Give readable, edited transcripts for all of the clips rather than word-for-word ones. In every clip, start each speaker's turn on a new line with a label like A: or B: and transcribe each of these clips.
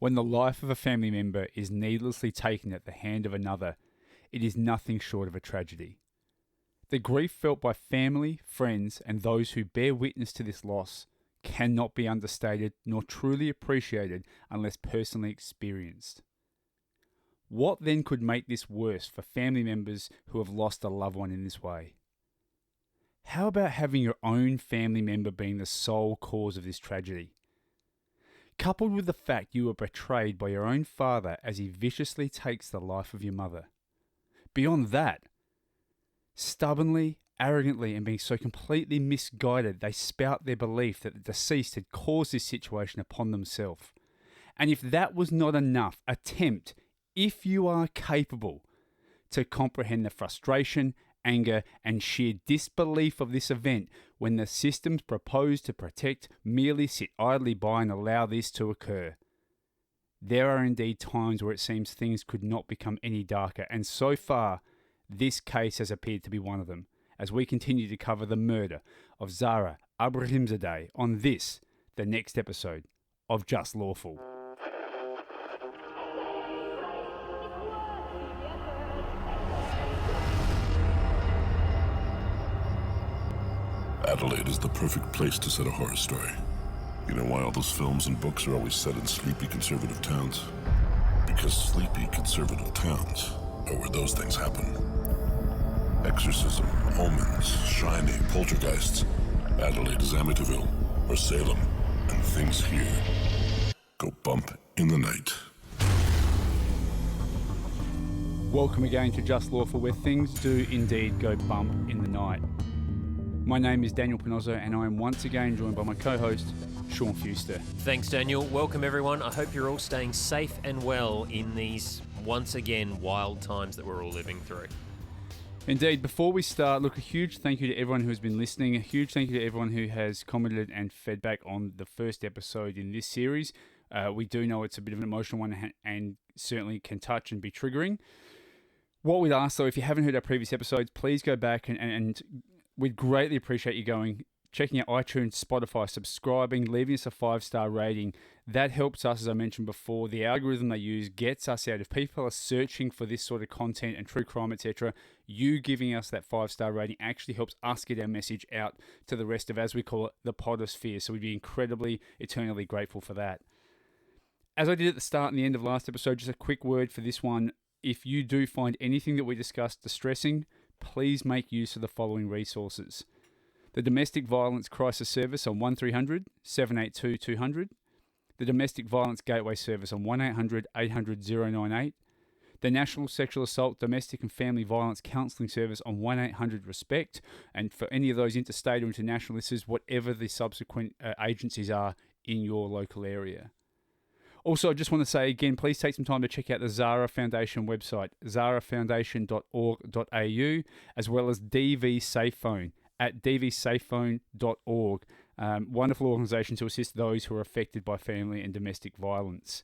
A: When the life of a family member is needlessly taken at the hand of another, it is nothing short of a tragedy. The grief felt by family, friends, and those who bear witness to this loss cannot be understated nor truly appreciated unless personally experienced. What then could make this worse for family members who have lost a loved one in this way? How about having your own family member being the sole cause of this tragedy? Coupled with the fact you were betrayed by your own father as he viciously takes the life of your mother. Beyond that, stubbornly, arrogantly, and being so completely misguided, they spout their belief that the deceased had caused this situation upon themselves. And if that was not enough, attempt, if you are capable, to comprehend the frustration, anger, and sheer disbelief of this event when the systems proposed to protect merely sit idly by and allow this to occur. There are indeed times where it seems things could not become any darker, and so far, this case has appeared to be one of them, as we continue to cover the murder of Zahra Abrahimzadeh on this, the next episode of Just Lawful.
B: Adelaide is the perfect place to set a horror story. You know why all those films and books are always set in sleepy conservative towns? Because sleepy conservative towns are where those things happen. Exorcism, omens, shining, poltergeists. Adelaide is Amityville or Salem, and things here go bump in the night.
A: Welcome again to Just Lawful, where things do indeed go bump in the night. My name is Daniel Panozzo, and I am once again joined by my co-host, Sean Fuster.
C: Thanks, Daniel. Welcome, everyone. I hope you're all staying safe and well in these, once again, wild times that we're all living through.
A: Indeed. Before we start, look, a huge thank you to everyone who has been listening. A huge thank you to everyone who has commented and fed back on the first episode in this series. We do know it's a bit of an emotional one and certainly can touch and be triggering. What we'd ask, though, if you haven't heard our previous episodes, please go back and we'd greatly appreciate you checking out iTunes, Spotify, subscribing, leaving us a 5-star rating. That helps us, as I mentioned before. The algorithm they use gets us out. If people are searching for this sort of content and true crime, etc., you giving us that 5-star rating actually helps us get our message out to the rest of, as we call it, the podosphere. So we'd be incredibly, eternally grateful for that. As I did at the start and the end of last episode, just a quick word for this one. If you do find anything that we discussed distressing, please make use of the following resources. The Domestic Violence Crisis Service on 1300 782 200. The Domestic Violence Gateway Service on 1800 800 098. The National Sexual Assault, Domestic and Family Violence Counselling Service on 1-800-RESPECT. And for any of those interstate or international listeners, whatever the subsequent agencies are in your local area. Also, I just want to say again, please take some time to check out the Zahra Foundation website, zahrafoundation.org.au, as well as DV Safe Phone at dvsafephone.org. Wonderful organisation to assist those who are affected by family and domestic violence.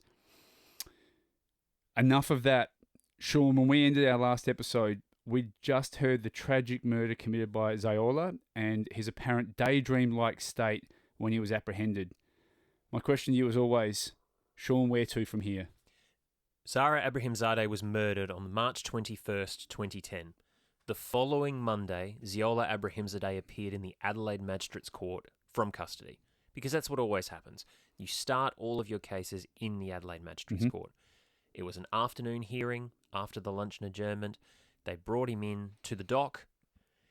A: Enough of that. Sean, when we ended our last episode, we just heard the tragic murder committed by Zahra and his apparent daydream-like state when he was apprehended. My question to you, as always, Sean, where to from here?
C: Zahra Abrahimzadeh was murdered on March 21st, 2010. The following Monday, Zahra Abrahimzadeh appeared in the Adelaide Magistrates Court from custody, because that's what always happens. You start all of your cases in the Adelaide Magistrates Court. It was an afternoon hearing after the luncheon adjournment. They brought him in to the dock,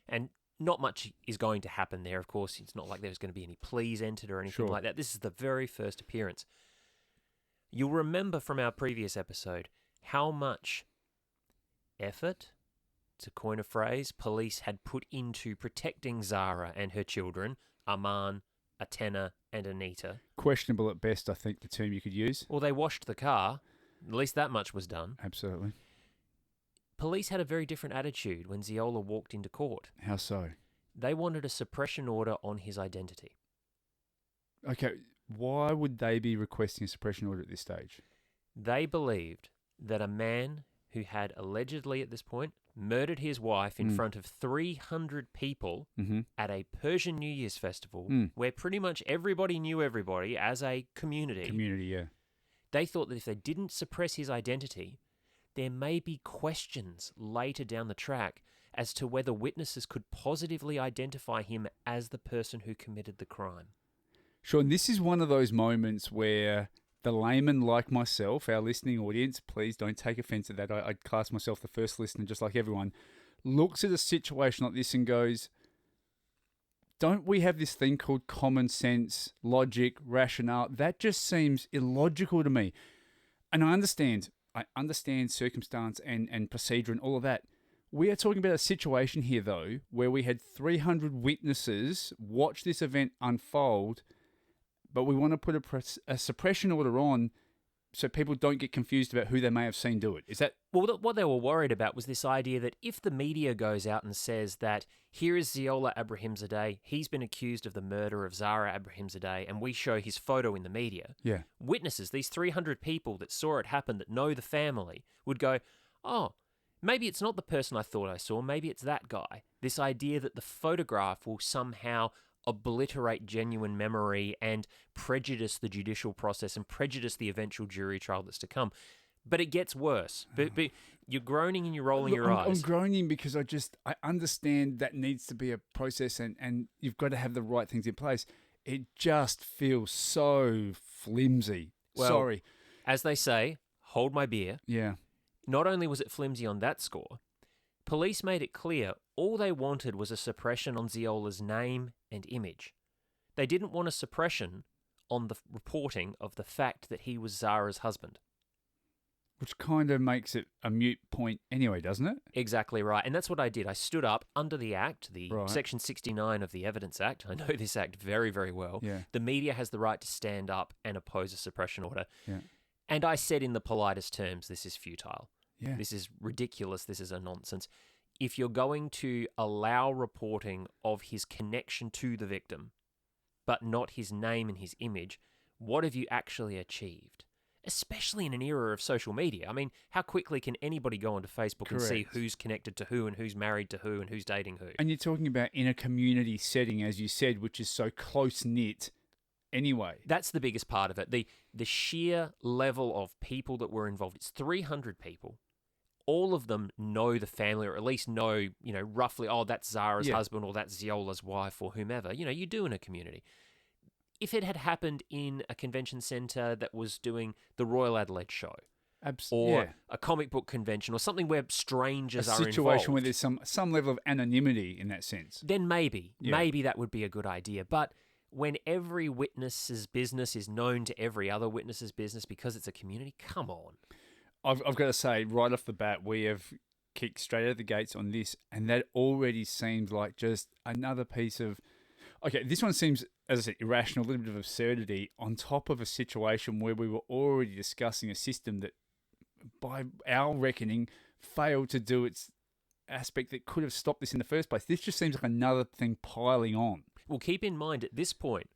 C: and not much is going to happen there, of course. It's not like there's going to be any pleas entered or anything like that. This is the very first appearance. You'll remember from our previous episode how much effort, to coin a phrase, police had put into protecting Zahra and her children, Aman, Atena, and Anita.
A: Questionable at best, I think, the term you could use.
C: Well, they washed the car. At least that much was done.
A: Absolutely.
C: Police had a very different attitude when Zahra walked into court.
A: How so?
C: They wanted a suppression order on his identity.
A: Okay, why would they be requesting a suppression order at this stage?
C: They believed that a man who had allegedly, at this point, murdered his wife in front of 300 people at a Persian New Year's festival where pretty much everybody knew everybody as a community.
A: Community, yeah.
C: They thought that if they didn't suppress his identity, there may be questions later down the track as to whether witnesses could positively identify him as the person who committed the crime.
A: Sean, this is one of those moments where the layman like myself, our listening audience, please don't take offence at that. I'd class myself the first listener just like everyone, looks at a situation like this and goes, don't we have this thing called common sense, logic, rationale? That just seems illogical to me. And I understand circumstance and procedure and all of that. We are talking about a situation here, though, where we had 300 witnesses watch this event unfold, but we want to put a suppression order on so people don't get confused about who they may have seen do it. Is that...
C: Well, what they were worried about was this idea that if the media goes out and says that here is Zahra Abrahimzadeh, he's been accused of the murder of Zahra Abrahimzadeh, and we show his photo in the media,
A: Yeah.
C: witnesses, these 300 people that saw it happen, that know the family, would go, oh, maybe it's not the person I thought I saw, maybe it's that guy. This idea that the photograph will somehow obliterate genuine memory and prejudice the judicial process and prejudice the eventual jury trial that's to come. But it gets worse. But you're groaning and you're rolling your eyes.
A: I'm groaning because I understand that needs to be a process and you've got to have the right things in place. It just feels so flimsy.
C: Well,
A: Sorry.
C: As they say, hold my beer.
A: Yeah.
C: Not only was it flimsy on that score, police made it clear all they wanted was a suppression on Ziola's name and image. They didn't want a suppression on the reporting of the fact that he was Zahra's husband.
A: Which kind of makes it a moot point anyway, doesn't it?
C: Exactly right. And that's what I did. I stood up under the Act, the
A: Right.
C: Section 69 of the Evidence Act. I know this Act very, very well.
A: Yeah.
C: The media has the right to stand up and oppose a suppression order.
A: Yeah.
C: And I said in the politest terms, this is futile.
A: Yeah.
C: This is ridiculous. This is a nonsense. If you're going to allow reporting of his connection to the victim, but not his name and his image, what have you actually achieved? Especially in an era of social media. I mean, how quickly can anybody go onto Facebook and see
A: Correct.
C: who's connected to who and who's married to who and who's dating who?
A: And you're talking about in a community setting, as you said, which is so close-knit anyway.
C: That's the biggest part of it. The sheer level of people that were involved. It's 300 people. All of them know the family, or at least know, roughly, oh, that's Zahra's husband or that's Ziola's wife or whomever. You do in a community. If it had happened in a convention centre that was doing the Royal Adelaide Show, or a comic book convention, or something where strangers are involved,
A: a situation where there's some level of anonymity in that sense,
C: then maybe that would be a good idea. But when every witness's business is known to every other witness's business because it's a community, come on.
A: I've got to say, right off the bat, we have kicked straight out of the gates on this, and that already seems like just another piece of... Okay, this one seems, as I said, irrational, a little bit of absurdity, on top of a situation where we were already discussing a system that, by our reckoning, failed to do its aspect that could have stopped this in the first place. This just seems like another thing piling on.
C: Well, keep in mind, at this point,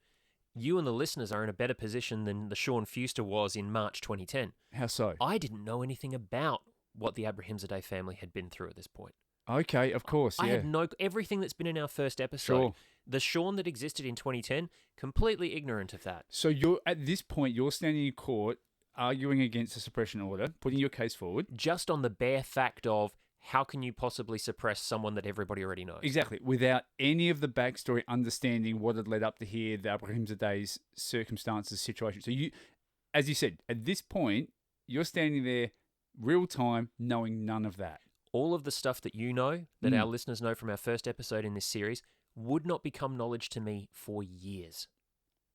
C: you and the listeners are in a better position than the Sean Fuster was in March 2010.
A: How so?
C: I didn't know anything about what the Abrahimzadeh family had been through at this point.
A: Okay, of course,
C: I had everything that's been in our first episode.
A: Sure.
C: The Sean that existed in 2010, completely ignorant of that.
A: So at this point, you're standing in court, arguing against a suppression order, putting your case forward.
C: Just on the bare fact of, how can you possibly suppress someone that everybody already knows?
A: Exactly. Without any of the backstory, understanding what had led up to here, the Abrahimzadeh's circumstances, situation. So you, as you said, at this point, you're standing there real time, knowing none of that.
C: All of the stuff that you know, that our listeners know from our first episode in this series, would not become knowledge to me for years.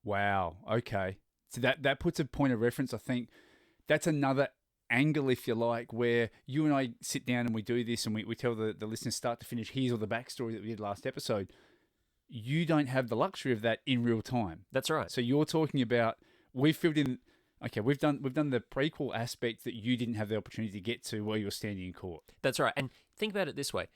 A: Wow. Okay. So that puts a point of reference. I think that's another angle, if you like, where you and I sit down and we do this and we tell the listeners start to finish, here's all the backstory that we did last episode. You don't have the luxury of that in real time.
C: That's right.
A: So you're talking about, we've filled in, okay, we've done the prequel aspect that you didn't have the opportunity to get to while you're standing in court.
C: That's right. And think about it this way.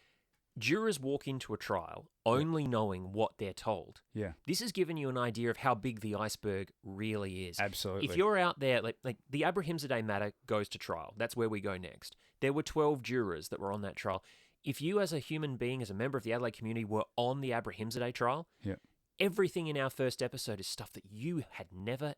C: Jurors walk into a trial only knowing what they're told.
A: Yeah.
C: This has given you an idea of how big the iceberg really is.
A: Absolutely.
C: If you're out there, like the Abrahimzadeh matter goes to trial. That's where we go next. There were 12 jurors that were on that trial. If you as a human being, as a member of the Adelaide community, were on the Abrahimzadeh trial, everything in our first episode is stuff that you had never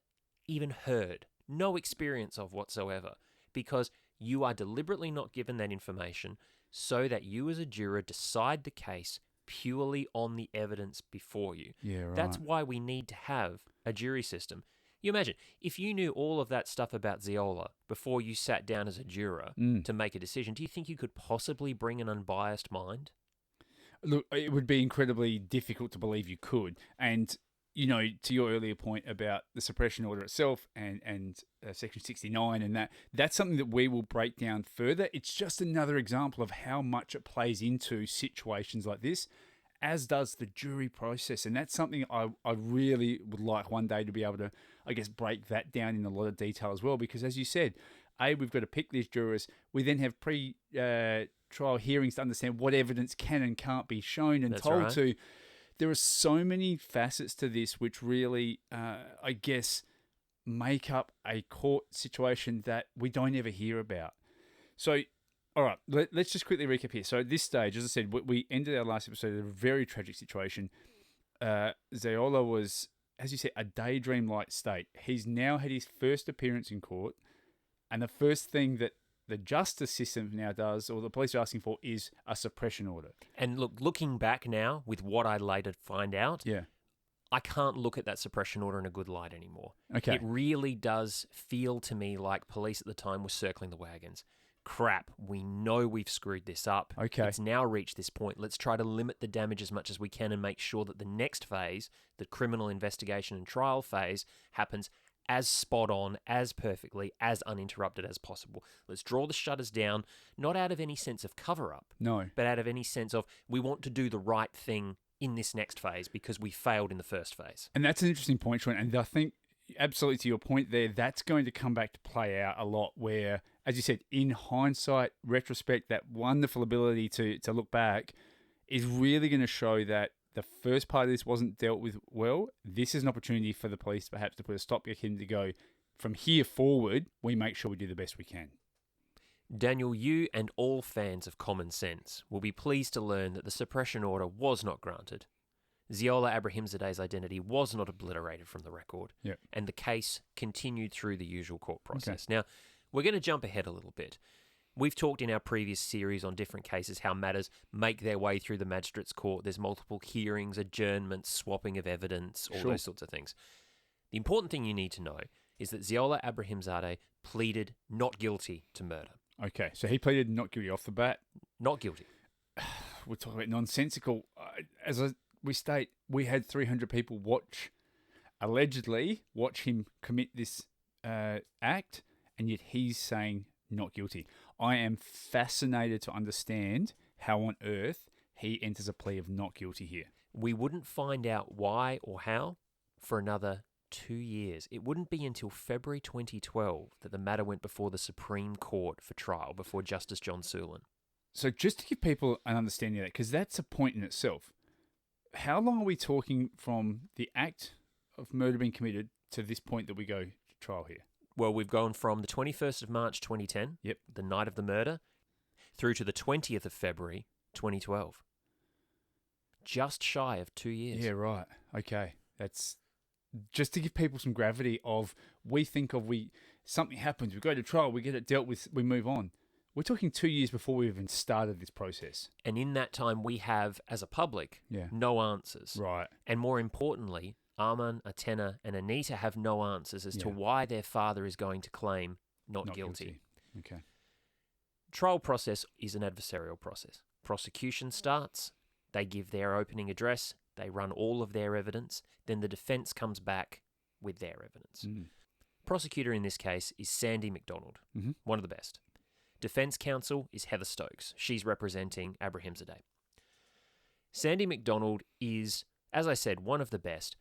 C: even heard, no experience of whatsoever, because you are deliberately not given that information so that you as a juror decide the case purely on the evidence before you.
A: Yeah, right.
C: That's why we need to have a jury system. You imagine, if you knew all of that stuff about Ziola before you sat down as a juror to make a decision, do you think you could possibly bring an unbiased mind?
A: Look, it would be incredibly difficult to believe you could. And, you know, to your earlier point about the suppression order itself and Section 69 and that's something that we will break down further. It's just another example of how much it plays into situations like this, as does the jury process. And that's something I really would like one day to be able to, I guess, break that down in a lot of detail as well. Because as you said, we've got to pick these jurors. We then have trial hearings to understand what evidence can and can't be shown and told to. There are so many facets to this which really, I guess, make up a court situation that we don't ever hear about. So, all right, let's just quickly recap here. So at this stage, as I said, we ended our last episode in a very tragic situation. Ziola was, as you said, a daydream-like state. He's now had his first appearance in court, and the first thing that the justice system now does, or the police are asking for, is a suppression order.
C: And look, looking back now with what I later find out,
A: Yeah.
C: I can't look at that suppression order in a good light anymore.
A: Okay.
C: It really does feel to me like police at the time were circling the wagons. Crap, we know we've screwed this up.
A: Okay.
C: It's now reached this point. Let's try to limit the damage as much as we can and make sure that the next phase, the criminal investigation and trial phase, happens as spot on, as perfectly, as uninterrupted as possible. Let's draw the shutters down, not out of any sense of cover-up,
A: No.
C: but out of any sense of we want to do the right thing in this next phase because we failed in the first phase.
A: And that's an interesting point, Sean. And I think, absolutely to your point there, that's going to come back to play out a lot where, as you said, in hindsight, retrospect, that wonderful ability to look back is really going to show that the first part of this wasn't dealt with well. This is an opportunity for the police perhaps to put a stopgap in to go, from here forward, we make sure we do the best we can.
C: Daniel, you and all fans of common sense will be pleased to learn that the suppression order was not granted. Zahra Abrahimzadeh's identity was not obliterated from the record,
A: Yep.
C: and the case continued through the usual court process. Okay. Now, we're going to jump ahead a little bit. We've talked in our previous series on different cases how matters make their way through the magistrate's court. There's multiple hearings, adjournments, swapping of evidence, all those sorts of things. The important thing you need to know is that Zahra Abrahimzadeh pleaded not guilty to murder.
A: Okay, so he pleaded not guilty off the bat.
C: Not guilty.
A: We're talking about nonsensical. We state, we had 300 people allegedly watch him commit this act, and yet he's saying not guilty. I am fascinated to understand how on earth he enters a plea of not guilty here.
C: We wouldn't find out why or how for another 2 years. It wouldn't be until February 2012 that the matter went before the Supreme Court for trial before Justice John Sulin.
A: So just to give people an understanding of that, because that's a point in itself, how long are we talking from the act of murder being committed to this point that we go to trial here?
C: Well, we've gone from the 21st of March 2010, the night of the murder, through to the 20th of February 2012. Just shy of 2 years.
A: Yeah, right. Okay. That's just to give people some gravity of, something happens, we go to trial, we get it dealt with, we move on. We're talking 2 years before we even started this process.
C: And in that time, we have, as a public, no answers.
A: Right.
C: And more importantly, Arman, Atena, and Anita have no answers as to why their father is going to claim not guilty.
A: Okay.
C: Trial process is an adversarial process. Prosecution starts, they give their opening address, they run all of their evidence, then the defense comes back with their evidence. Prosecutor in this case is Sandy McDonald, one of the best. Defense counsel is Heather Stokes. She's representing Abrahimzadeh. Sandy McDonald is, as I said, one of the best.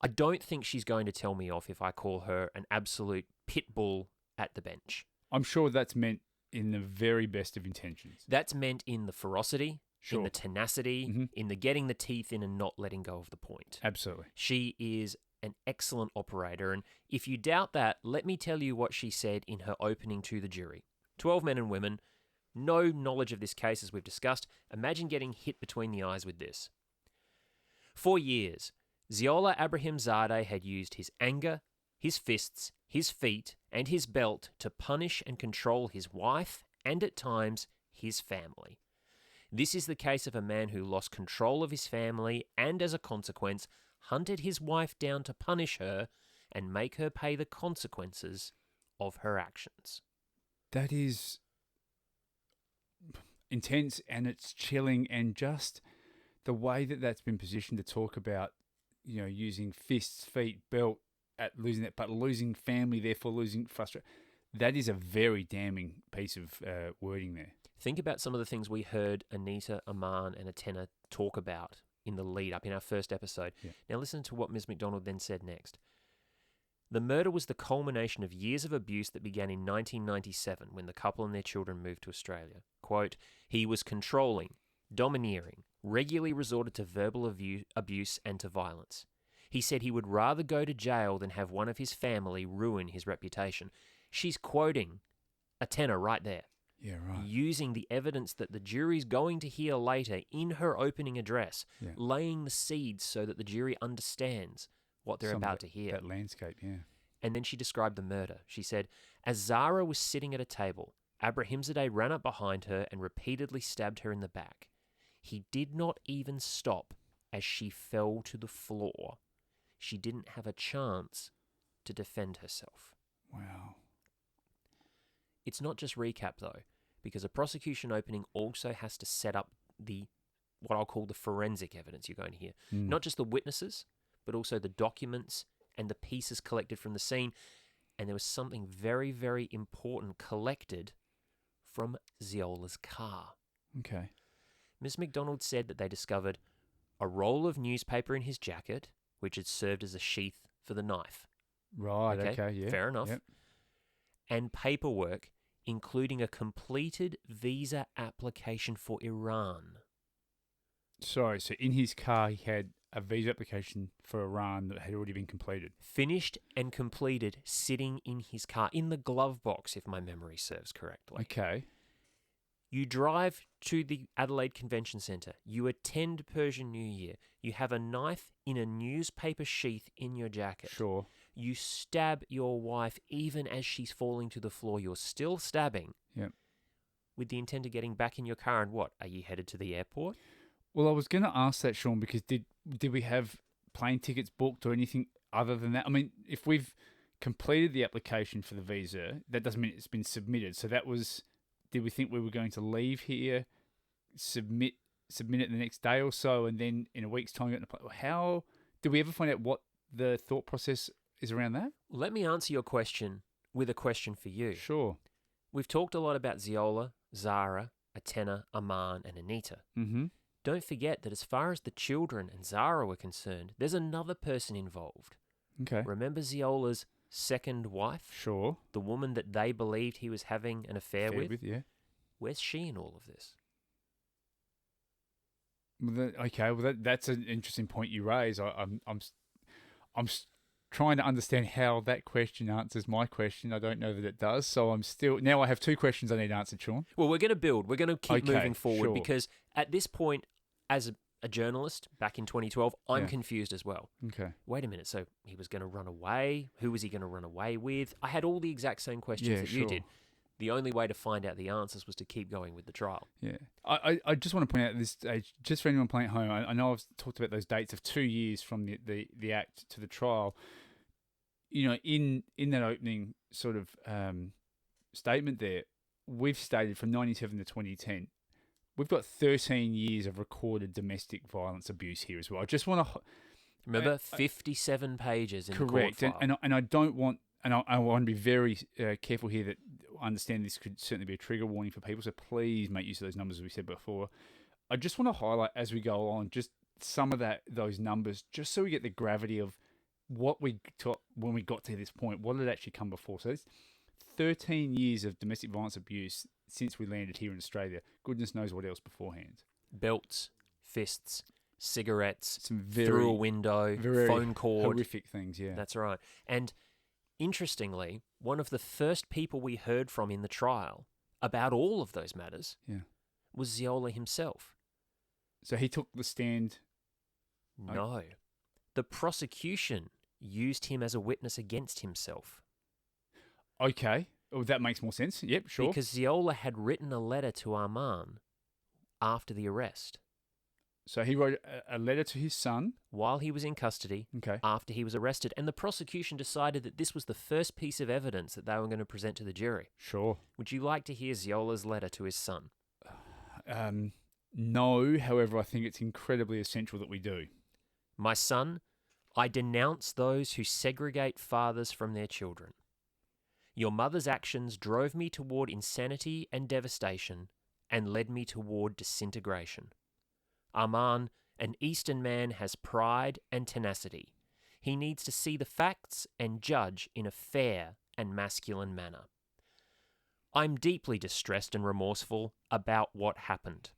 C: I don't think she's going to tell me off if I call her an absolute pit bull at the bench.
A: I'm sure that's meant in the very best of intentions.
C: That's meant in the ferocity, in the tenacity, in the getting the teeth in and not letting go of the point.
A: Absolutely.
C: She is an excellent operator, and if you doubt that, let me tell you what she said in her opening to the jury. 12 men and women, no knowledge of this case as we've discussed. Imagine getting hit between the eyes with this. For years, Zahra Abrahimzadeh had used his anger, his fists, his feet, and his belt to punish and control his wife and, at times, his family. This is the case of a man who lost control of his family and, as a consequence, hunted his wife down to punish her and make her pay the consequences of her actions.
A: That is intense, and it's chilling, and just the way that that's been positioned to talk about, using fists, feet, belt at losing that, but losing family, therefore losing frustration. That is a very damning piece of wording there.
C: Think about some of the things we heard Anita, Aman, and Atena talk about in the lead up in our first episode.
A: Yeah.
C: Now listen to what Ms. McDonald then said next. The murder was the culmination of years of abuse that began in 1997 when the couple and their children moved to Australia. Quote, he was controlling, domineering, regularly resorted to verbal abuse and to violence. He said he would rather go to jail than have one of his family ruin his reputation. She's quoting Atena right there.
A: Yeah, right.
C: Using the evidence that the jury's going to hear later in her opening address,
A: Yeah.
C: laying the seeds so that the jury understands what they're about to hear.
A: That landscape, yeah.
C: And then she described the murder. She said, as Zahra was sitting at a table, Abrahimzadeh ran up behind her and repeatedly stabbed her in the back. He did not even stop as she fell to the floor. She didn't have a chance to defend herself.
A: Wow.
C: It's not just recap, though, because a prosecution opening also has to set up what I'll call the forensic evidence you're going to hear. Not just the witnesses, but also the documents and the pieces collected from the scene. And there was something very, very important collected from Ziola's car.
A: Okay.
C: Ms. McDonald said that they discovered a roll of newspaper in his jacket, which had served as a sheath for the knife.
A: Right, okay, yeah.
C: Fair enough.
A: Yep.
C: And paperwork, including a completed visa application for Iran.
A: Sorry, so in his car he had a visa application for Iran that had already been completed.
C: Finished and completed, sitting in his car, in the glove box, if my memory serves correctly.
A: Okay.
C: You drive to the Adelaide Convention Centre. You attend Persian New Year. You have a knife in a newspaper sheath in your jacket.
A: Sure.
C: You stab your wife even as she's falling to the floor. You're still stabbing.
A: Yep.
C: With the intent of getting back in your car, and what? Are you headed to the airport?
A: Well, I was going to ask that, Sean, because did we have plane tickets booked or anything other than that? I mean, if we've completed the application for the visa, that doesn't mean it's been submitted. So that was, did we think we were going to leave here, submit it the next day or so, and then in a week's time get in a plane? How did we ever find out what the thought process is around that?
C: Let me answer your question with a question for you.
A: Sure.
C: We've talked a lot about Ziola, Zahra, Atena, Aman, and Anita.
A: Mm-hmm.
C: Don't forget that as far as the children and Zahra were concerned, there's another person involved.
A: Okay.
C: Remember Ziola's second wife?
A: Sure.
C: The woman that they believed he was having an affair with?
A: Yeah.
C: Where's she in all of this?
A: Well, that's an interesting point you raise. I'm trying to understand how that question answers my question. I don't know that it does. So now I have two questions I need answered, Sean.
C: Well, we're going to build. We're going to keep moving forward
A: sure.
C: because at this point, as a journalist back in 2012, I'm confused as well.
A: Okay.
C: Wait a minute. So he was going to run away. Who was he going to run away with? I had all the exact same questions that you did. The only way to find out the answers was to keep going with the trial. Yeah.
A: I just want to point out at this stage, just for anyone playing at home, I know I've talked about those dates of 2 years from the act to the trial. You know, in that opening sort of statement there, we've stated from 1997 to 2010, we've got 13 years of recorded domestic violence abuse here as well. I just want to...
C: Remember, 57 pages in the court file.
A: Correct, and I don't want... And I want to be very careful here that I understand this could certainly be a trigger warning for people, so please make use of those numbers as we said before. I just want to highlight as we go on just some of those numbers, just so we get the gravity of what we taught when we got to this point, what had actually come before. So it's 13 years of domestic violence abuse since we landed here in Australia. Goodness knows what else beforehand.
C: Belts, fists, cigarettes,
A: some very,
C: through a window,
A: very
C: phone cord.
A: Horrific things, yeah.
C: That's right. And interestingly, one of the first people we heard from in the trial about all of those matters was Ziola himself.
A: So he took the stand?
C: No. The prosecution used him as a witness against himself.
A: Okay. Oh, that makes more sense. Yep, sure.
C: Because Ziola had written a letter to Arman after the arrest.
A: So he wrote a letter to his son.
C: While he was in custody,
A: Okay.
C: after he was arrested, and the prosecution decided that this was the first piece of evidence that they were going to present to the jury.
A: Sure.
C: Would you like to hear Ziola's letter to his son?
A: No, however, I think it's incredibly essential that we do.
C: My son, I denounce those who segregate fathers from their children. Your mother's actions drove me toward insanity and devastation and led me toward disintegration. Arman, an Eastern man, has pride and tenacity. He needs to see the facts and judge in a fair and masculine manner. I'm deeply distressed and remorseful about what happened.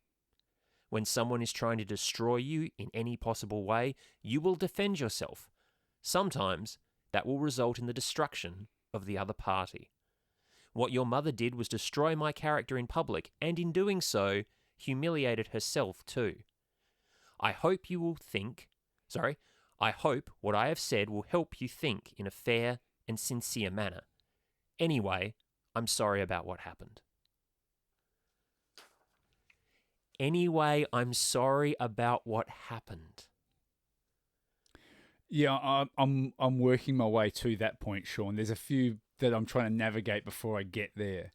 C: When someone is trying to destroy you in any possible way, you will defend yourself. Sometimes that will result in the destruction of the other party. What your mother did was destroy my character in public, and in doing so, humiliated herself too. I hope what I have said will help you think in a fair and sincere manner. Anyway, I'm sorry about what happened. Anyway, I'm sorry about what happened.
A: Yeah, I'm working my way to that point, Sean. There's a few that I'm trying to navigate before I get there.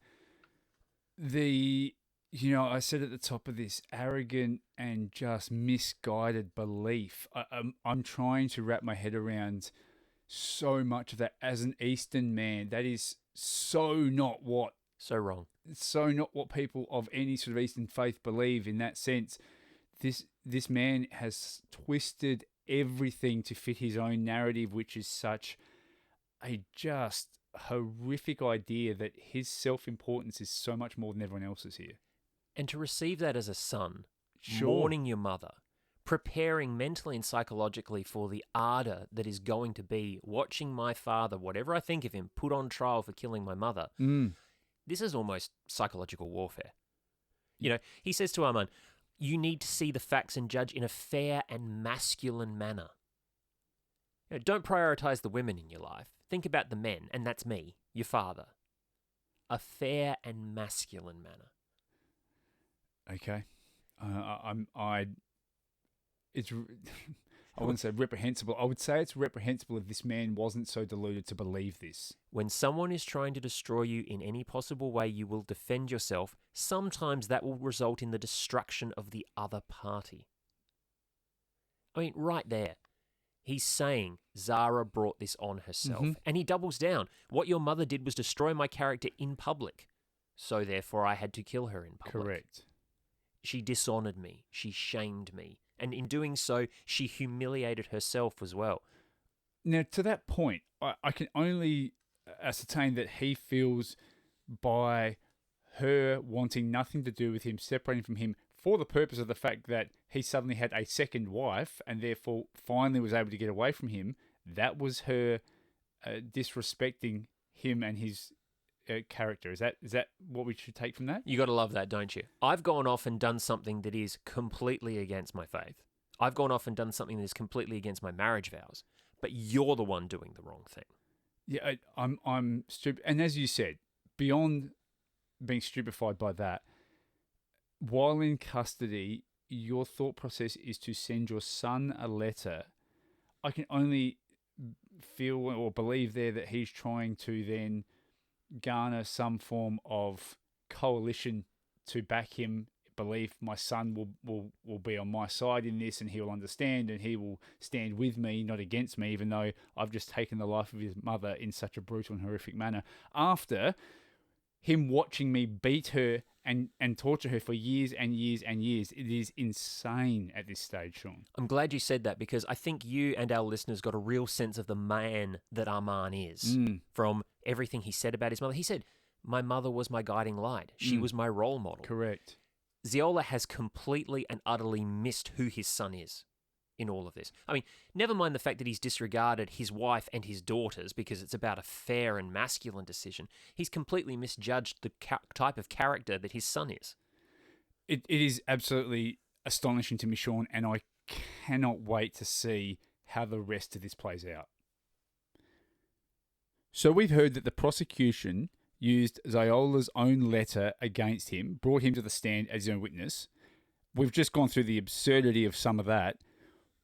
A: I said at the top of this, arrogant and just misguided belief. I'm trying to wrap my head around so much of that as an Eastern man. That is so not what people of any sort of Eastern faith believe in that sense. This man has twisted everything to fit his own narrative, which is such a just horrific idea that his self-importance is so much more than everyone else's here.
C: And to receive that as a son,
A: Sure.
C: mourning your mother, preparing mentally and psychologically for the ardor that is going to be watching my father, whatever I think of him, put on trial for killing my mother. This is almost psychological warfare. He says to Arman, you need to see the facts and judge in a fair and masculine manner. Don't prioritize the women in your life. Think about the men, and that's me, your father. A fair and masculine manner.
A: Okay. I wouldn't say reprehensible. I would say it's reprehensible if this man wasn't so deluded to believe this.
C: When someone is trying to destroy you in any possible way, you will defend yourself. Sometimes that will result in the destruction of the other party. I mean, right there, he's saying Zahra brought this on herself. And he doubles down. What your mother did was destroy my character in public. So therefore, I had to kill her in public.
A: Correct.
C: She dishonored me. She shamed me. And in doing so, she humiliated herself as well.
A: Now, to that point, I can only ascertain that he feels by her wanting nothing to do with him, separating from him for the purpose of the fact that he suddenly had a second wife and therefore finally was able to get away from him, that was her disrespecting him and his character. Is that what we should take from that?
C: You got to love that, don't you? I've gone off and done something that is completely against my faith. I've gone off and done something that is completely against my marriage vows. But you're the one doing the wrong thing.
A: Yeah, I'm stupid. And as you said, beyond being stupefied by that, while in custody, your thought process is to send your son a letter. I can only feel or believe there that he's trying to then garner some form of coalition to back him, believe my son will be on my side in this and he will understand and he will stand with me, not against me, even though I've just taken the life of his mother in such a brutal and horrific manner. After him watching me beat her and torture her for years and years and years. It is insane at this stage, Sean.
C: I'm glad you said that because I think you and our listeners got a real sense of the man that Arman is from everything he said about his mother. He said, my mother was my guiding light. She was my role model.
A: Correct.
C: Ziola has completely and utterly missed who his son is in all of this. I mean, never mind the fact that he's disregarded his wife and his daughters because it's about a fair and masculine decision. He's completely misjudged the type of character that his son is.
A: It is absolutely astonishing to me, Sean, and I cannot wait to see how the rest of this plays out. So we've heard that the prosecution used Ziola's own letter against him, brought him to the stand as his own witness. We've just gone through the absurdity of some of that.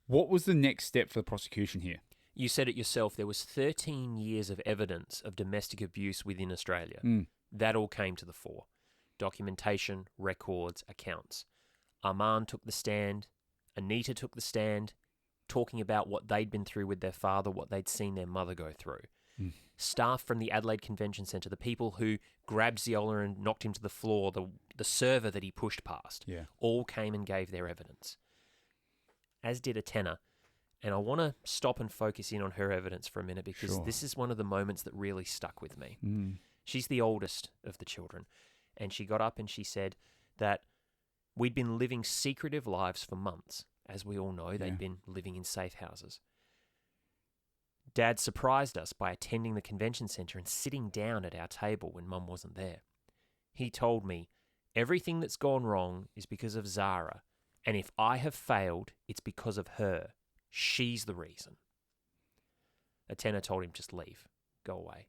A: What was the next step for the prosecution here?
C: You said it yourself. There was 13 years of evidence of domestic abuse within Australia. That all came to the fore. Documentation, records, accounts. Armand took the stand. Anita took the stand, talking about what they'd been through with their father, what they'd seen their mother go through. Staff from the Adelaide Convention Centre, the people who grabbed Ziola and knocked him to the floor, the server that he pushed past, all came and gave their evidence. As did Atena. And I want to stop and focus in on her evidence for a minute because this is one of the moments that really stuck with me. She's the oldest of the children. And she got up and she said that we'd been living secretive lives for months. As we all know, they'd been living in safe houses. Dad surprised us by attending the convention centre and sitting down at our table when Mum wasn't there. He told me, everything that's gone wrong is because of Zahra, and if I have failed, it's because of her. She's the reason. Atena told him, just leave. Go away.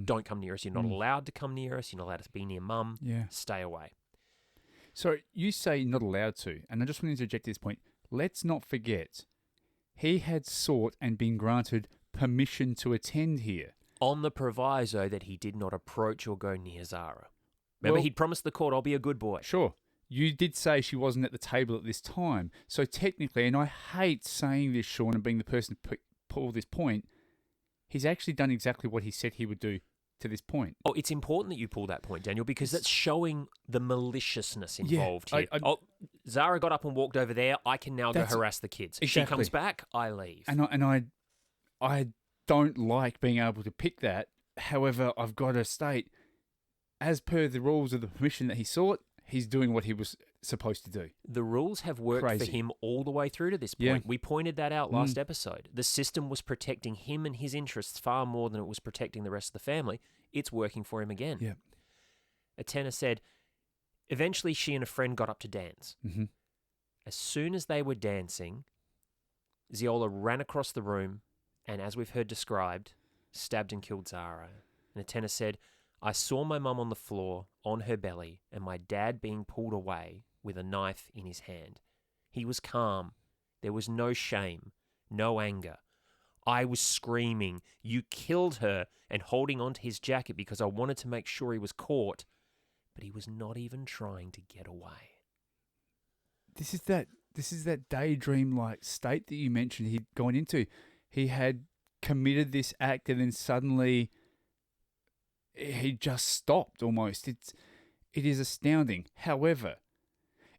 C: Don't come near us. You're not allowed to come near us. You're not allowed to be near Mum. Stay away.
A: So you say not allowed to, and I just want to interject this point. Let's not forget, he had sought and been granted permission to attend here.
C: On the proviso that he did not approach or go near Zahra. Remember, he'd promised the court, I'll be a good boy.
A: Sure. You did say she wasn't at the table at this time. So technically, and I hate saying this, Sean, and being the person to pull this point, he's actually done exactly what he said he would do to this point.
C: Oh, it's important that you pull that point, Daniel, because that's showing the maliciousness involved here. Zahra got up and walked over there. I can now go harass the kids.
A: Exactly.
C: She comes back, I leave.
A: And I don't like being able to pick that. However, I've got to state, as per the rules of the permission that he sought, he's doing what he was supposed to do.
C: The rules have worked for him all the way through to this point.
A: Yeah.
C: We pointed that out last episode. The system was protecting him and his interests far more than it was protecting the rest of the family. It's working for him again.
A: Yeah.
C: Atena said, eventually she and a friend got up to dance. As soon as they were dancing, Ziola ran across the room and, as we've heard described, stabbed and killed Zahra. And Atena said, I saw my mum on the floor, on her belly, and my dad being pulled away with a knife in his hand. He was calm. There was no shame, no anger. I was screaming, you killed her, and holding onto his jacket because I wanted to make sure he was caught, but he was not even trying to get away.
A: This is that daydream-like state that you mentioned he'd gone into. He had committed this act and then suddenly he just stopped almost. It is astounding. However,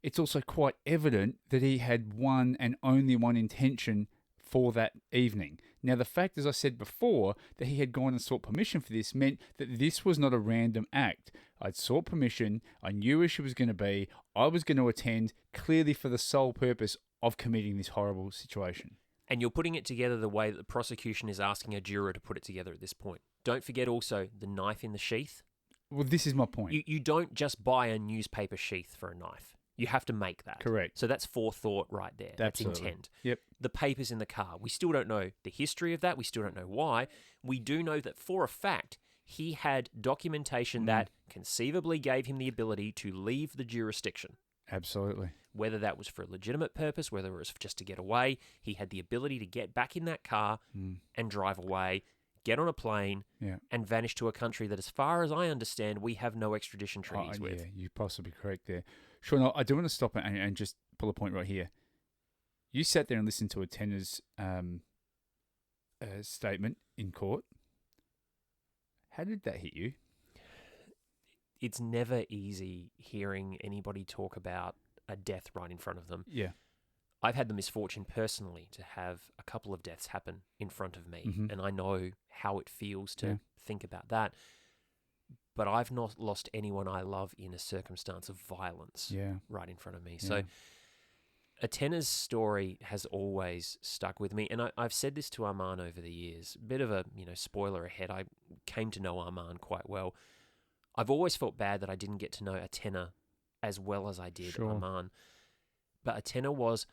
A: it's also quite evident that he had one and only one intention for that evening. Now, the fact, as I said before, that he had gone and sought permission for this meant that this was not a random act. I'd sought permission, I knew where she was going to be, I was going to attend, clearly for the sole purpose of committing this horrible situation.
C: And you're putting it together the way that the prosecution is asking a juror to put it together at this point. Don't forget also the knife in the sheath.
A: Well, this is my point.
C: You don't just buy a newspaper sheath for a knife. You have to make that.
A: Correct.
C: So that's forethought right there. That's
A: Absolutely.
C: intent.
A: Yep.
C: The papers in the car. We still don't know the history of that. We still don't know why. We do know that for a fact, he had documentation that conceivably gave him the ability to leave the jurisdiction.
A: Absolutely.
C: Whether that was for a legitimate purpose, whether it was just to get away, he had the ability to get back in that car and drive away, get on a plane, and vanish to a country that, as far as I understand, we have no extradition treaties with.
A: Yeah, you're possibly correct there. Sean, I do want to stop and just pull a point right here. You sat there and listened to Atena's statement in court. How did that hit you?
C: It's never easy hearing anybody talk about a death right in front of them.
A: Yeah.
C: I've had the misfortune personally to have a couple of deaths happen in front of me, and I know how it feels to think about that. But I've not lost anyone I love in a circumstance of violence right in front of me. So Atena's story has always stuck with me, and I've said this to Armand over the years. A bit of a spoiler ahead. I came to know Armand quite well. I've always felt bad that I didn't get to know Atena as well as I did Armand. But Atena was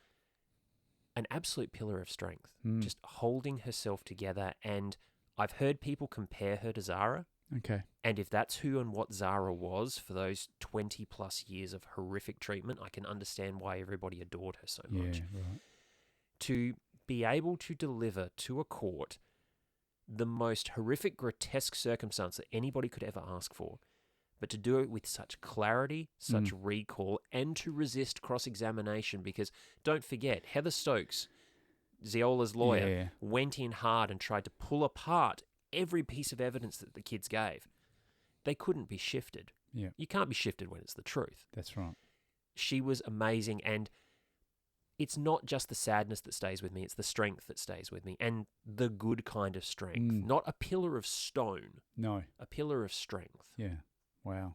C: an absolute pillar of strength, just holding herself together. And I've heard people compare her to Zahra.
A: Okay.
C: And if that's who and what Zahra was for those 20 plus years of horrific treatment, I can understand why everybody adored her so much.
A: Yeah, right.
C: To be able to deliver to a court the most horrific, grotesque circumstance that anybody could ever ask for, but to do it with such clarity, such recall, and to resist cross-examination, because don't forget, Heather Stokes, Ziola's lawyer, went in hard and tried to pull apart every piece of evidence that the kids gave. They couldn't be shifted.
A: Yeah.
C: You can't be shifted when it's the truth.
A: That's right.
C: She was amazing, and it's not just the sadness that stays with me, it's the strength that stays with me, and the good kind of strength. Not a pillar of stone.
A: No.
C: A pillar of strength.
A: Yeah. Wow.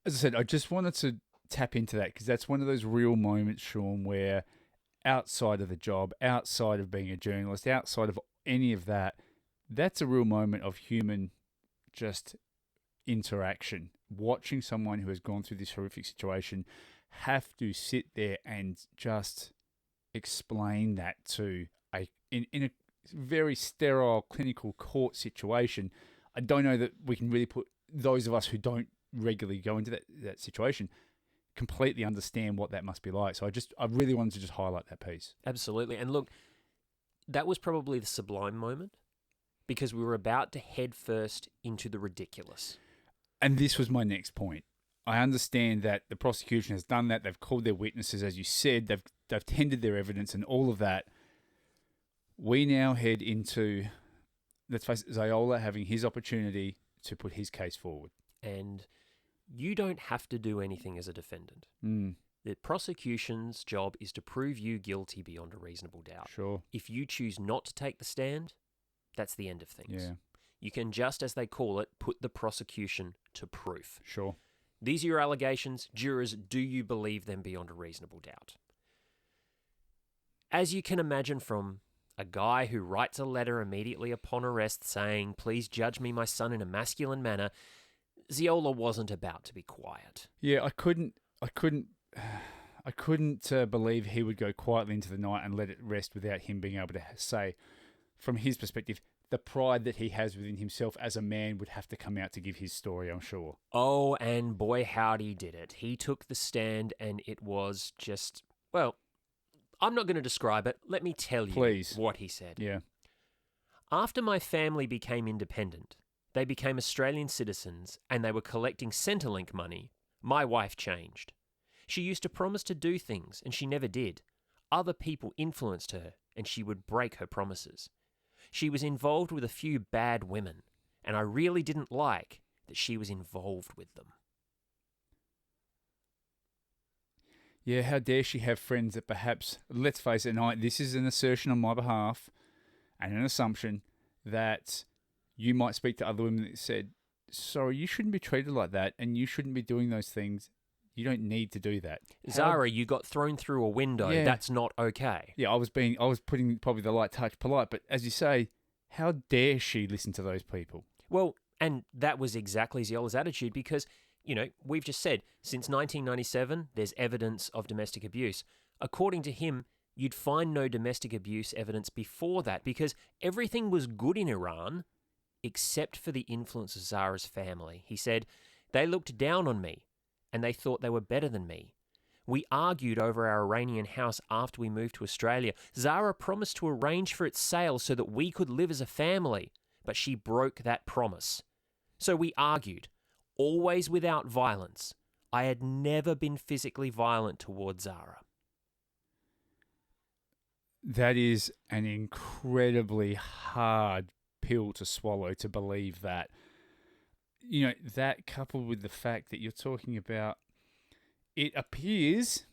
A: As I said, I just wanted to tap into that because that's one of those real moments, Sean, where outside of the job, outside of being a journalist, outside of any of that, that's a real moment of human just interaction. Watching someone who has gone through this horrific situation have to sit there and just explain that to in a very sterile clinical court situation. I don't know that we can really put those of us who don't regularly go into that situation completely understand what that must be like. So I really wanted to just highlight that piece.
C: Absolutely. And look, that was probably the sublime moment because we were about to head first into the ridiculous.
A: And this was my next point. I understand that the prosecution has done that. They've called their witnesses, as you said. They've tendered their evidence and all of that. We now head into, let's face it, Ziola having his opportunity to put his case forward.
C: And you don't have to do anything as a defendant. The prosecution's job is to prove you guilty beyond a reasonable doubt.
A: Sure.
C: If you choose not to take the stand, that's the end of things.
A: Yeah.
C: You can just, as they call it, put the prosecution to proof.
A: Sure.
C: These are your allegations. Jurors, do you believe them beyond a reasonable doubt? As you can imagine from a guy who writes a letter immediately upon arrest saying, "Please judge me, my son, in a masculine manner," Ziola wasn't about to be quiet.
A: Yeah, I couldn't believe he would go quietly into the night and let it rest without him being able to say, from his perspective, the pride that he has within himself as a man would have to come out to give his story, I'm sure.
C: Oh, and boy, howdy did it. He took the stand and it was just, well, I'm not going to describe it. Let me tell you what he said.
A: Yeah.
C: After my family became independent, they became Australian citizens and they were collecting Centrelink money, my wife changed. She used to promise to do things and she never did. Other people influenced her and she would break her promises. She was involved with a few bad women, and I really didn't like that she was involved with them.
A: Yeah, how dare she have friends that perhaps, let's face it, this is an assertion on my behalf and an assumption that you might speak to other women that said, sorry, you shouldn't be treated like that and you shouldn't be doing those things. You don't need to do that.
C: Zahra, you got thrown through a window.
A: Yeah.
C: That's not okay.
A: Yeah, I was putting probably the light touch polite, but as you say, how dare she listen to those people?
C: Well, and that was exactly Ziola's attitude because, we've just said, since 1997, there's evidence of domestic abuse. According to him, you'd find no domestic abuse evidence before that because everything was good in Iran except for the influence of Zahra's family. He said, they looked down on me and they thought they were better than me. We argued over our Iranian house after we moved to Australia. Zahra promised to arrange for its sale so that we could live as a family, but she broke that promise. So we argued, always without violence. I had never been physically violent towards Zahra.
A: That is an incredibly hard pill to swallow, to believe that. That coupled with the fact that you're talking about, it appears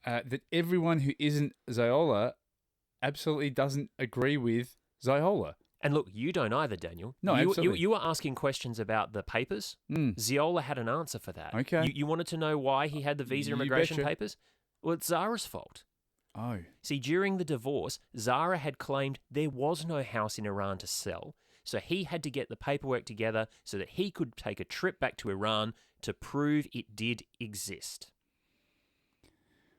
A: that everyone who isn't Ziola absolutely doesn't agree with Ziola.
C: And look, you don't either, Daniel.
A: No, absolutely.
C: You were asking questions about the papers. Ziola had an answer for that.
A: Okay.
C: You wanted to know why he had the visa immigration
A: betcha.
C: papers? Well, it's Zahra's fault.
A: Oh.
C: See, during the divorce, Zahra had claimed there was no house in Iran to sell, so he had to get the paperwork together so that he could take a trip back to Iran to prove it did exist.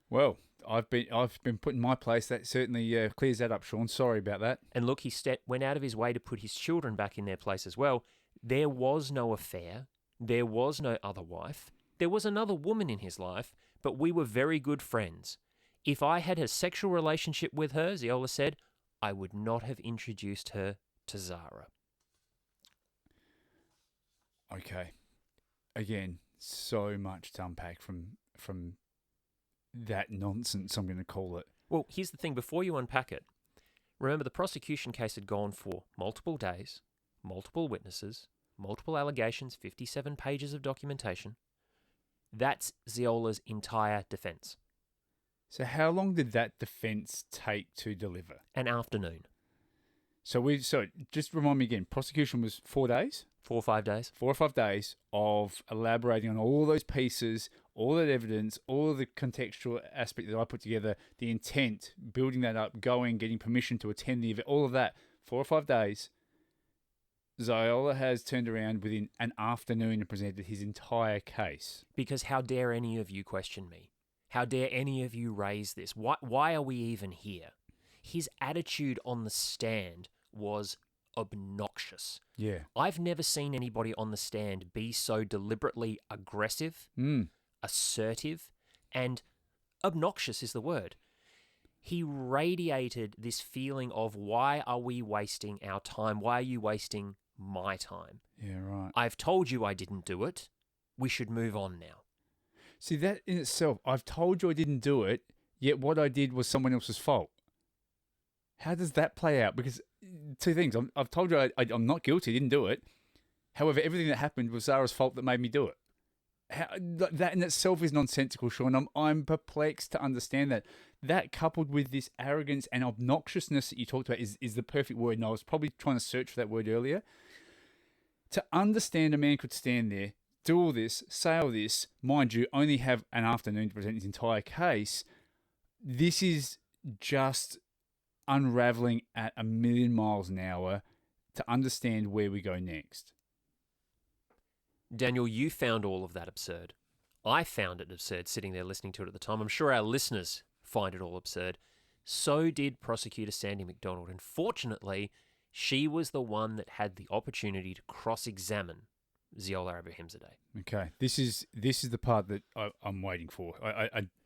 A: Well, I've been put in my place. That certainly clears that up, Sean. Sorry about that.
C: And look, he went out of his way to put his children back in their place as well. There was no affair. There was no other wife. There was another woman in his life, but we were very good friends. If I had a sexual relationship with her, Ziola said, I would not have introduced her to Zahra.
A: Okay. Again, so much to unpack from that nonsense, I'm going to call it.
C: Well, here's the thing. Before you unpack it, remember the prosecution case had gone for multiple days, multiple witnesses, multiple allegations, 57 pages of documentation. That's Ziola's entire defence.
A: So how long did that defence take to deliver?
C: An afternoon.
A: So just remind me again, prosecution was 4 days?
C: 4 or 5 days.
A: 4 or 5 days of elaborating on all those pieces, all that evidence, all of the contextual aspect that I put together, the intent, building that up, getting permission to attend the event, all of that. 4 or 5 days. Ziola has turned around within an afternoon and presented his entire case.
C: Because how dare any of you question me? How dare any of you raise this? Why are we even here? His attitude on the stand was obnoxious.
A: Yeah.
C: I've never seen anybody on the stand be so deliberately aggressive, assertive, and obnoxious is the word. He radiated this feeling of, why are we wasting our time? Why are you wasting my time?
A: Yeah, right.
C: I've told you I didn't do it. We should move on now.
A: See, that in itself, I've told you I didn't do it, yet what I did was someone else's fault. How does that play out? Because two things. I've told you I'm not guilty, didn't do it. However, everything that happened was Zahra's fault that made me do it. That in itself is nonsensical, Sean. I'm perplexed to understand that. That coupled with this arrogance and obnoxiousness that you talked about is the perfect word. And I was probably trying to search for that word earlier. To understand a man could stand there, do all this, say all this, mind you, only have an afternoon to present his entire case. This is just unraveling at a million miles an hour to understand where we go next.
C: Daniel, you found all of that absurd. I found it absurd sitting there listening to it at the time. I'm sure our listeners find it all absurd. So did prosecutor Sandy McDonald. And fortunately, she was the one that had the opportunity to cross-examine Zahra Abrahimzadeh.
A: Okay, this is the part that I'm waiting for.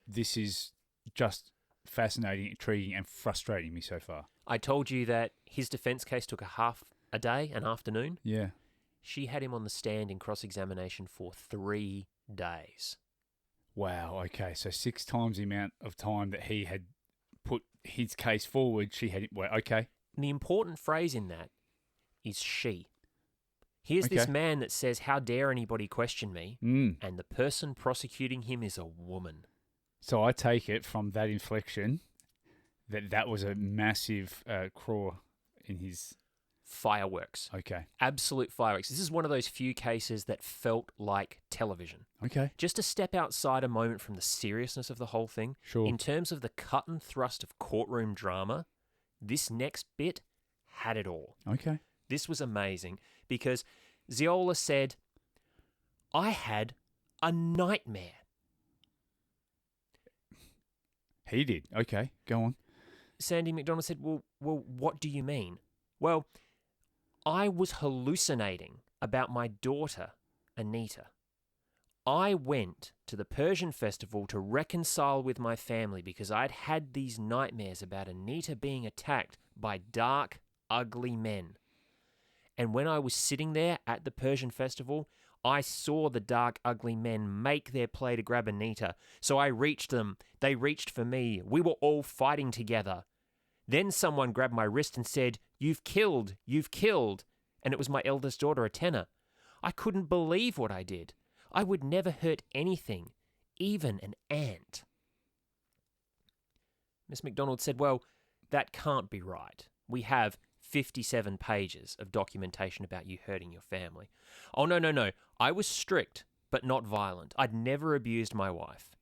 A: This is just fascinating, intriguing, and frustrating me so far.
C: I told you that his defence case took a day, an afternoon.
A: Yeah.
C: She had him on the stand in cross-examination for 3 days.
A: Wow, okay, so 6 times the amount of time that he had put his case forward, she had it. Well, okay.
C: And the important phrase in that is she. Here's this man that says, how dare anybody question me? And the person prosecuting him is a woman.
A: So I take it from that inflection that was a massive craw in his...
C: Fireworks.
A: Okay.
C: Absolute fireworks. This is one of those few cases that felt like television.
A: Okay.
C: Just to step outside a moment from the seriousness of the whole thing.
A: Sure.
C: In terms of the cut and thrust of courtroom drama, this next bit had it all.
A: Okay.
C: This was amazing because Ziola said, I had a nightmare.
A: He did. Okay, go on.
C: Sandy McDonald said, well, what do you mean? Well, I was hallucinating about my daughter, Anita. I went to the Persian festival to reconcile with my family because I'd had these nightmares about Anita being attacked by dark, ugly men. And when I was sitting there at the Persian festival, I saw the dark, ugly men make their play to grab Anita. So I reached them. They reached for me. We were all fighting together. Then someone grabbed my wrist and said, you've killed. And it was my eldest daughter, Atena. I couldn't believe what I did. I would never hurt anything, even an ant. Miss McDonald said, well, that can't be right. We have 57 pages of documentation about you hurting your family. Oh, no. I was strict, but not violent. I'd never abused my wife.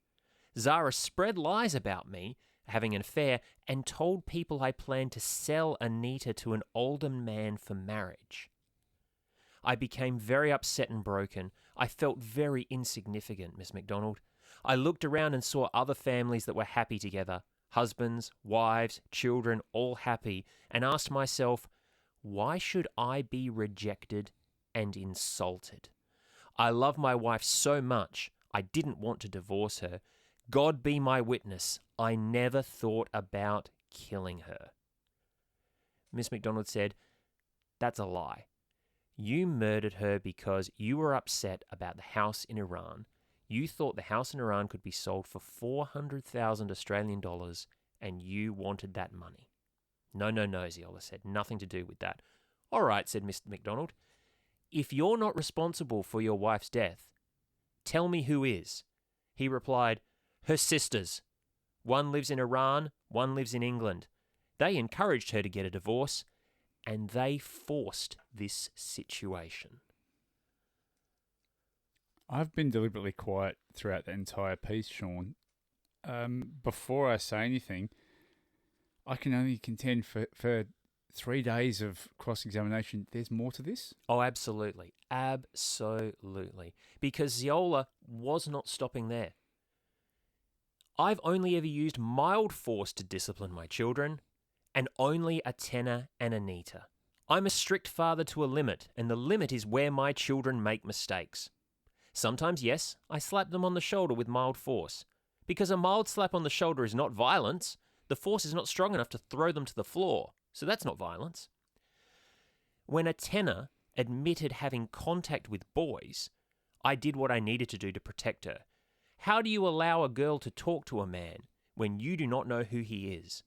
C: Zahra spread lies about me having an affair and told people I planned to sell Anita to an older man for marriage. I became very upset and broken. I felt very insignificant, Miss McDonald. I looked around and saw other families that were happy together, husbands, wives, children, all happy, and asked myself, why should I be rejected and insulted? I love my wife so much, I didn't want to divorce her. God be my witness, I never thought about killing her. Miss MacDonald said, that's a lie. You murdered her because you were upset about the house in Iran. You thought the house in Iran could be sold for 400,000 Australian dollars and you wanted that money. No, Ziola said. Nothing to do with that. All right, said Mr. MacDonald. If you're not responsible for your wife's death, tell me who is. He replied, her sisters. One lives in Iran, one lives in England. They encouraged her to get a divorce, and they forced this situation.
A: I've been deliberately quiet throughout the entire piece, Sean. Before I say anything, I can only contend for 3 days of cross-examination. There's more to this?
C: Oh, absolutely. Absolutely. Because Ziola was not stopping there. I've only ever used mild force to discipline my children, and only a tenner and a neater. I'm a strict father to a limit, and the limit is where my children make mistakes. Sometimes, yes, I slap them on the shoulder with mild force. Because a mild slap on the shoulder is not violence, the force is not strong enough to throw them to the floor, so that's not violence. When a tenor admitted having contact with boys, I did what I needed to do to protect her. How do you allow a girl to talk to a man when you do not know who he is?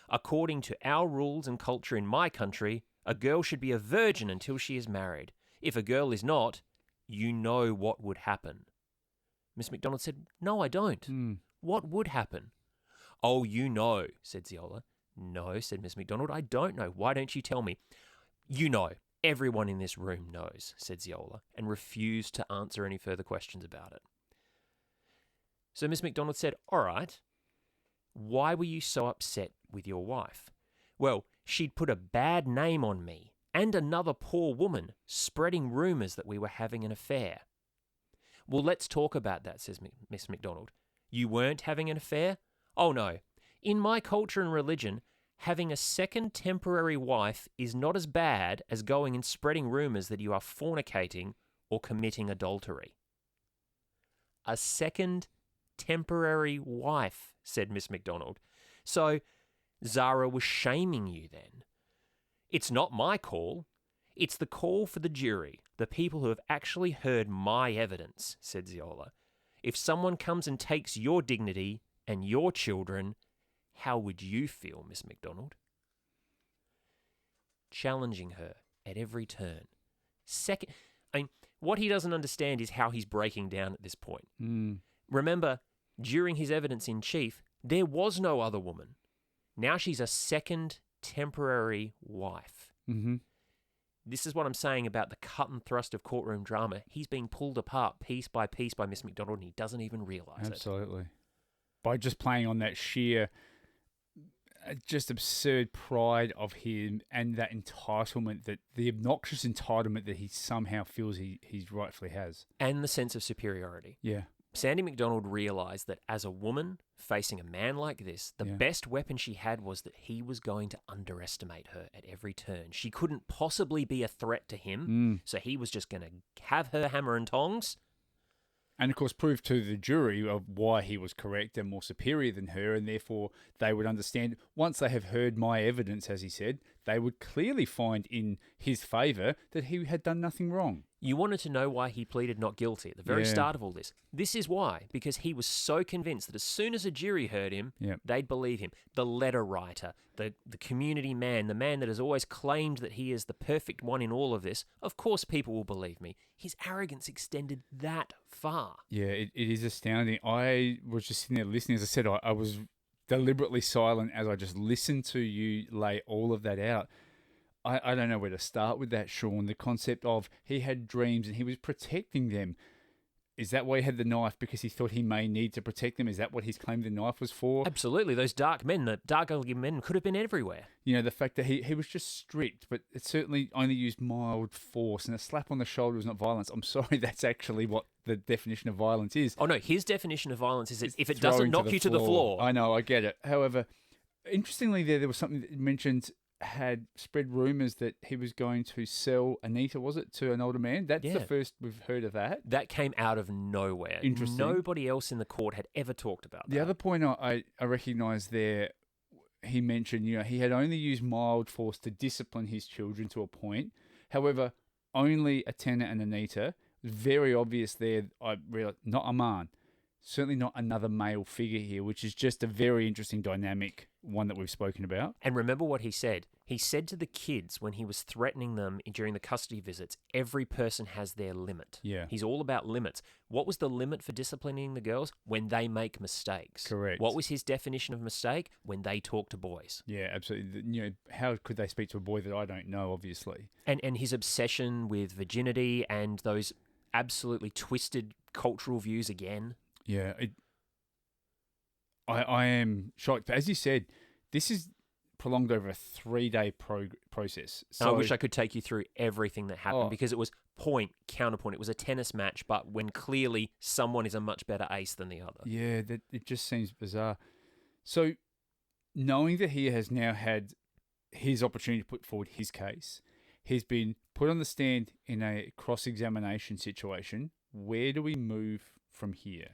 C: According to our rules and culture in my country, a girl should be a virgin until she is married. If a girl is not, you know what would happen. Miss MacDonald said, no, I don't. What would happen? Oh, you know, said Ziola. No, said Miss MacDonald, I don't know. Why don't you tell me? You know. Everyone in this room knows, said Ziola, and refused to answer any further questions about it. So Miss MacDonald said, all right, why were you so upset with your wife? Well, she'd put a bad name on me and another poor woman, spreading rumours that we were having an affair. Well, let's talk about that, says Miss MacDonald. You weren't having an affair? Oh, no. In my culture and religion, having a second temporary wife is not as bad as going and spreading rumours that you are fornicating or committing adultery. A second temporary wife, said Miss MacDonald. So Zahra was shaming you then. It's not my call. It's the call for the jury, the people who have actually heard my evidence, said Ziola. If someone comes and takes your dignity and your children, how would you feel, Miss MacDonald? Challenging her at every turn. What he doesn't understand is how he's breaking down at this point. Remember, during his evidence in chief, there was no other woman. Now she's a second temporary wife. This is what I'm saying about the cut and thrust of courtroom drama. He's being pulled apart piece by piece by Miss MacDonald, and he doesn't even realise it.
A: Absolutely. By just playing on that sheer, just absurd pride of him and that entitlement, that the obnoxious entitlement that he somehow feels he rightfully has.
C: And the sense of superiority.
A: Yeah.
C: Sandy MacDonald realised that as a woman facing a man like this, the best weapon she had was that he was going to underestimate her at every turn. She couldn't possibly be a threat to him, so he was just going to have her hammer and tongs.
A: And, of course, prove to the jury of why he was correct and more superior than her, and therefore they would understand, once they have heard my evidence, as he said, they would clearly find in his favour that he had done nothing wrong.
C: You wanted to know why he pleaded not guilty at the very start of all this. This is why, because he was so convinced that as soon as a jury heard him, they'd believe him. The letter writer, the community man, the man that has always claimed that he is the perfect one in all of this, of course people will believe me. His arrogance extended that far. Yeah,
A: it is astounding. I was just sitting there listening. As I said, I was deliberately silent as I just listened to you lay all of that out. I don't know where to start with that, Sean. The concept of he had dreams and he was protecting them. Is that why he had the knife? Because he thought he may need to protect them? Is that what he's claimed the knife was for?
C: Absolutely. Those dark men, the dark ugly men could have been everywhere.
A: You know, the fact that he was just strict, but it certainly only used mild force, and a slap on the shoulder is not violence. I'm sorry, that's actually what the definition of violence is.
C: Oh, no, his definition of violence is that if it
A: Throwing
C: doesn't knock you to the floor.
A: I know, I get it. However, interestingly, there was something that mentioned had spread rumours that he was going to sell Anita, was it, to an older man? That's the first we've heard of that.
C: That came out of nowhere.
A: Interesting.
C: Nobody else in the court had ever talked about that.
A: The other point I recognise there, he mentioned, you know, he had only used mild force to discipline his children to a point. However, only a tenant and Anita. Very obvious there, I realised, not a man. Certainly not another male figure here, which is just a very interesting dynamic, one that we've spoken about.
C: And remember what he said. He said to the kids when he was threatening them during the custody visits, every person has their limit.
A: Yeah.
C: He's all about limits. What was the limit for disciplining the girls? When they make mistakes.
A: Correct.
C: What was his definition of mistake? When they talk to boys.
A: Yeah, absolutely. You know, how could they speak to a boy that I don't know, obviously?
C: And his obsession with virginity and those absolutely twisted cultural views again.
A: Yeah, I am shocked. As you said, this is prolonged over a 3-day process. So
C: I wish I could take you through everything that happened because it was point, counterpoint. It was a tennis match, but when clearly someone is a much better ace than the other.
A: Yeah, it just seems bizarre. So knowing that he has now had his opportunity to put forward his case, he's been put on the stand in a cross-examination situation. Where do we move from here?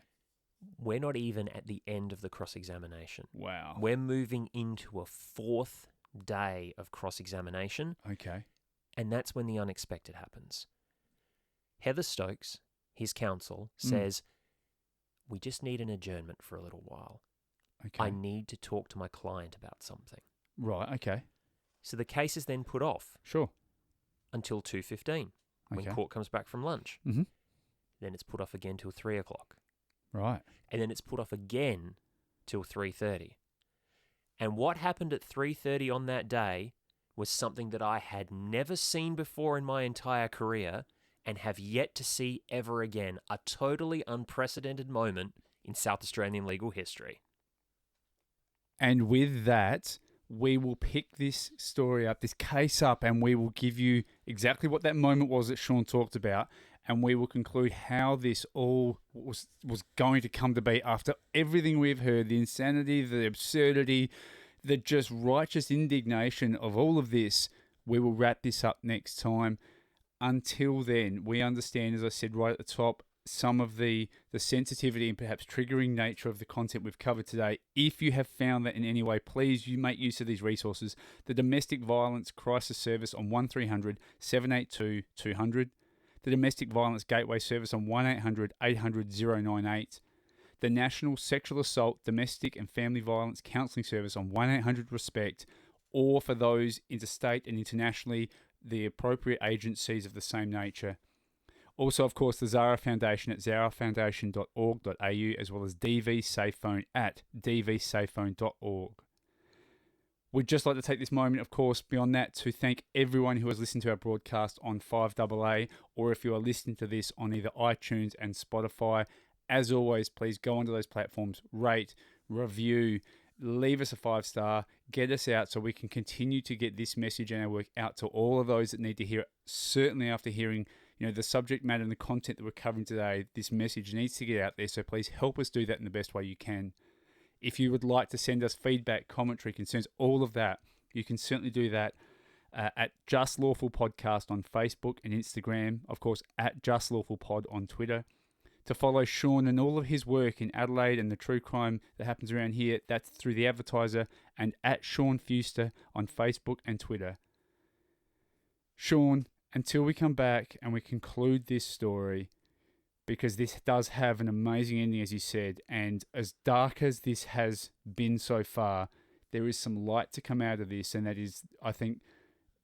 C: We're not even at the end of the cross-examination.
A: Wow.
C: We're moving into a 4th day of cross-examination.
A: Okay.
C: And that's when the unexpected happens. Heather Stokes, his counsel, says, we just need an adjournment for a little while.
A: Okay.
C: I need to talk to my client about something.
A: Right, okay.
C: So the case is then put off.
A: Sure.
C: Until 2:15, when court comes back from lunch.
A: Mm-hmm.
C: Then it's put off again till 3 o'clock.
A: Right.
C: And then it's put off again till 3:30. And what happened at 3:30 on that day was something that I had never seen before in my entire career and have yet to see ever again. A totally unprecedented moment in South Australian legal history.
A: And with that, we will pick this story up, this case up, and we will give you exactly what that moment was that Sean talked about. And we will conclude how this all was going to come to be after everything we've heard, the insanity, the absurdity, the just righteous indignation of all of this. We will wrap this up next time. Until then, we understand, as I said right at the top, some of the sensitivity and perhaps triggering nature of the content we've covered today. If you have found that in any way, please you make use of these resources. The Domestic Violence Crisis Service on 1300 782 200. The Domestic Violence Gateway Service on 1800 800 098, the National Sexual Assault, Domestic and Family Violence Counselling Service on 1800-RESPECT, or for those interstate and internationally, the appropriate agencies of the same nature. Also, of course, the Zahra Foundation at zahrafoundation.org.au, as well as DV Safe Phone at dvsafephone.org. We'd just like to take this moment, of course, beyond that, to thank everyone who has listened to our broadcast on 5AA, or if you are listening to this on either iTunes and Spotify. As always, please go onto those platforms, rate, review, leave us a 5-star, get us out so we can continue to get this message and our work out to all of those that need to hear it. Certainly after hearing, you know, the subject matter and the content that we're covering today, this message needs to get out there, so please help us do that in the best way you can. If you would like to send us feedback, commentary, concerns, all of that, you can certainly do that at Just Lawful Podcast on Facebook and Instagram. Of course, at Just Lawful Pod on Twitter. To follow Sean and all of his work in Adelaide and the true crime that happens around here, that's through The Advertiser and at Sean Fuster on Facebook and Twitter. Sean, until we come back and we conclude this story, because this does have an amazing ending, as you said, and as dark as this has been so far, there is some light to come out of this, and that is, I think,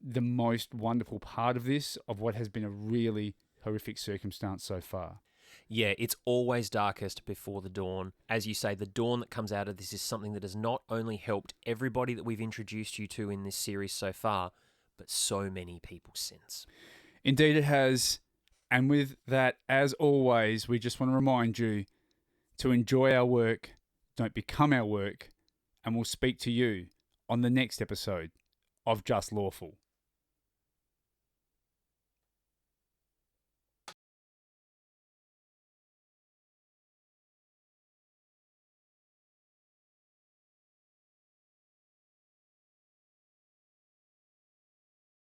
A: the most wonderful part of this, of what has been a really horrific circumstance so far.
C: Yeah, it's always darkest before the dawn. As you say, the dawn that comes out of this is something that has not only helped everybody that we've introduced you to in this series so far, but so many people since.
A: Indeed it has. And with that, as always, we just want to remind you to enjoy our work, don't become our work, and we'll speak to you on the next episode of Just Lawful.